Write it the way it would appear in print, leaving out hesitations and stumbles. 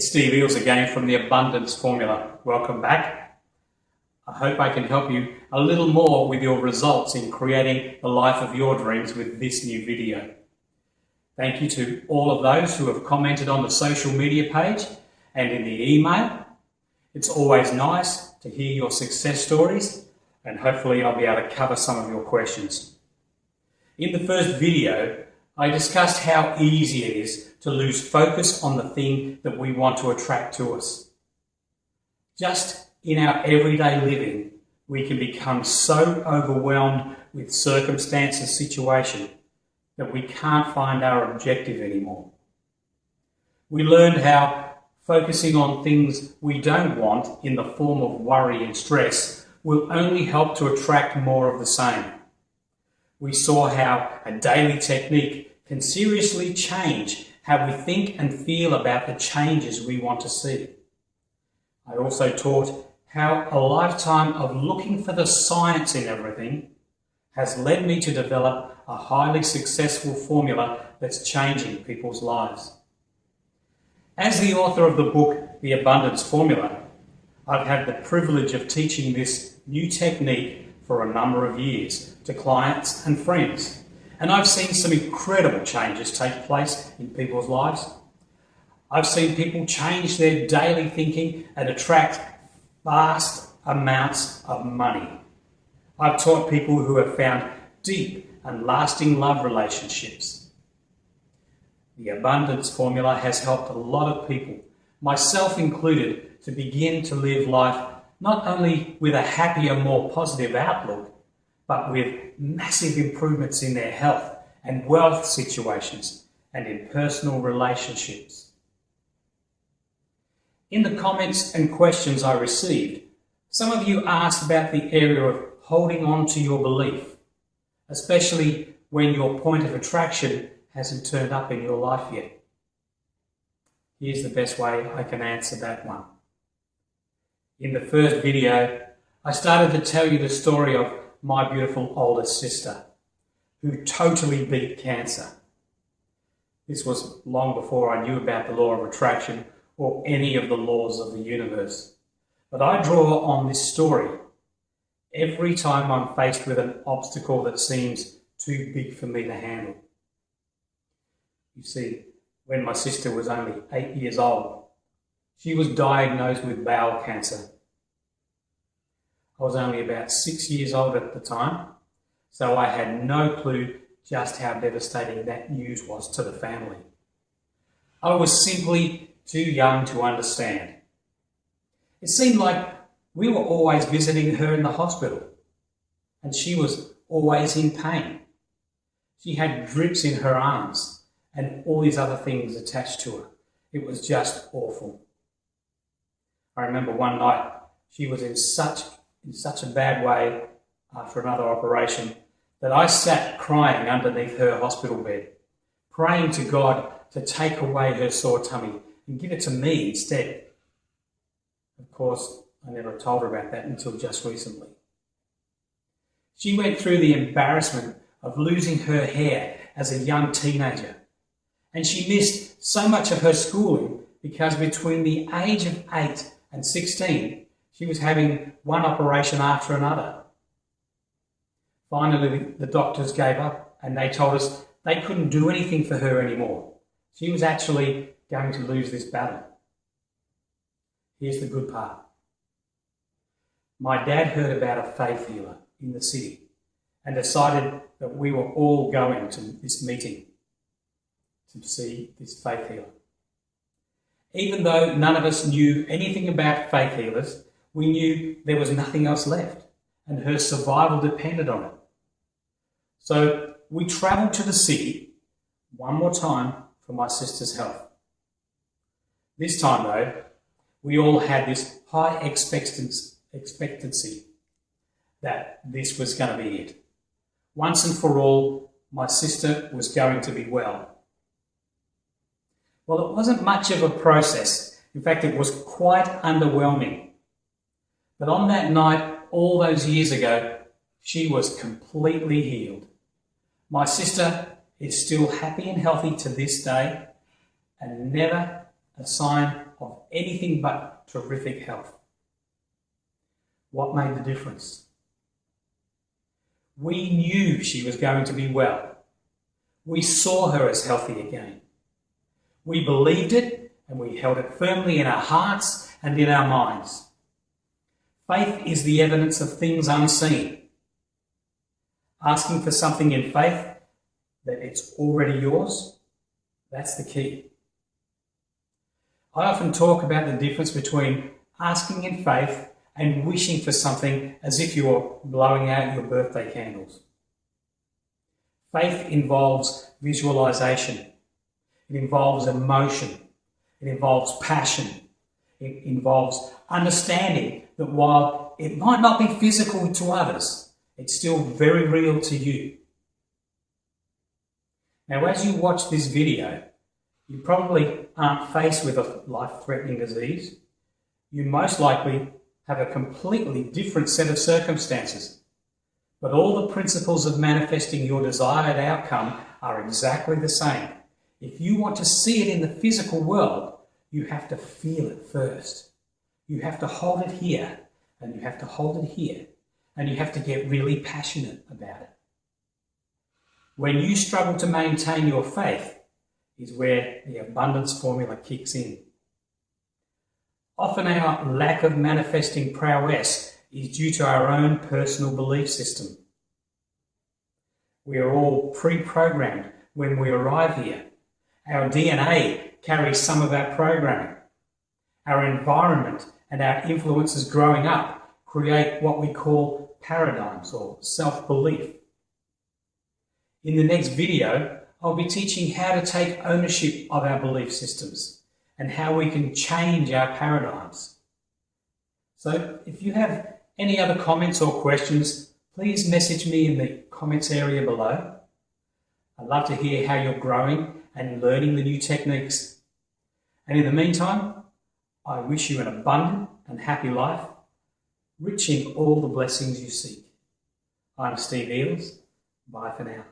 It's Steve Eales again from the Abundance Formula. Welcome back. I hope I can help you a little more with your results in creating the life of your dreams with this new video. Thank you to all of those who have commented on the social media page and in the email. It's always nice to hear your success stories, and hopefully I'll be able to cover some of your questions. In the first video, I discussed how easy it is to lose focus on the thing that we want to attract to us. Just in our everyday living, we can become so overwhelmed with circumstance and situation that we can't find our objective anymore. We learned how focusing on things we don't want in the form of worry and stress will only help to attract more of the same. We saw how a daily technique can seriously change how we think and feel about the changes we want to see. I also taught how a lifetime of looking for the science in everything has led me to develop a highly successful formula that's changing people's lives. As the author of the book, The Abundance Formula, I've had the privilege of teaching this new technique for a number of years to clients and friends. And I've seen some incredible changes take place in people's lives. I've seen people change their daily thinking and attract vast amounts of money. I've taught people who have found deep and lasting love relationships. The Abundance Formula has helped a lot of people, myself included, to begin to live life not only with a happier, more positive outlook, but with massive improvements in their health and wealth situations and in personal relationships. In the comments and questions I received, some of you asked about the area of holding on to your belief, especially when your point of attraction hasn't turned up in your life yet. Here's the best way I can answer that one. In the first video, I started to tell you the story of my beautiful oldest sister, who totally beat cancer. This was long before I knew about the law of attraction or any of the laws of the universe. But I draw on this story every time I'm faced with an obstacle that seems too big for me to handle. You see, when my sister was only 8 years old, she was diagnosed with bowel cancer. I was only about 6 years old at the time, so I had no clue just how devastating that news was to the family. I was simply too young to understand. It seemed like we were always visiting her in the hospital, and she was always in pain. She had drips in her arms and all these other things attached to her. It was just awful. I remember one night she was in such a bad way after another operation that I sat crying underneath her hospital bed, praying to God to take away her sore tummy and give it to me instead. Of course, I never told her about that until just recently. She went through the embarrassment of losing her hair as a young teenager, and she missed so much of her schooling because between the age of 8 and 16, she was having one operation after another. Finally, the doctors gave up and they told us they couldn't do anything for her anymore. She was actually going to lose this battle. Here's the good part. My dad heard about a faith healer in the city and decided that we were all going to this meeting to see this faith healer. Even though none of us knew anything about faith healers, we knew there was nothing else left and her survival depended on it. So we travelled to the city one more time for my sister's health. This time though, we all had this high expectancy that this was going to be it. Once and for all, my sister was going to be well. Well, it wasn't much of a process. In fact, it was quite underwhelming. But on that night, all those years ago, she was completely healed. My sister is still happy and healthy to this day, and never a sign of anything but terrific health. What made the difference? We knew she was going to be well. We saw her as healthy again. We believed it and we held it firmly in our hearts and in our minds. Faith is the evidence of things unseen. Asking for something in faith that it's already yours, that's the key. I often talk about the difference between asking in faith and wishing for something as if you're blowing out your birthday candles. Faith involves visualization. It involves emotion. It involves passion. It involves understanding that while it might not be physical to others, it's still very real to you. Now, as you watch this video, you probably aren't faced with a life-threatening disease. You most likely have a completely different set of circumstances. But all the principles of manifesting your desired outcome are exactly the same. If you want to see it in the physical world, you have to feel it first. You have to hold it here, and you have to hold it here, and you have to get really passionate about it. When you struggle to maintain your faith is where the abundance formula kicks in. Often our lack of manifesting prowess is due to our own personal belief system. We are all pre-programmed when we arrive here. Our DNA carries some of our programming. Our environment and our influences growing up create what we call paradigms or self-belief. In the next video, I'll be teaching how to take ownership of our belief systems and how we can change our paradigms. So if you have any other comments or questions, please message me in the comments area below. I'd love to hear how you're growing and learning the new techniques. And in the meantime, I wish you an abundant and happy life, rich in all the blessings you seek. I'm Steve Eales. Bye for now.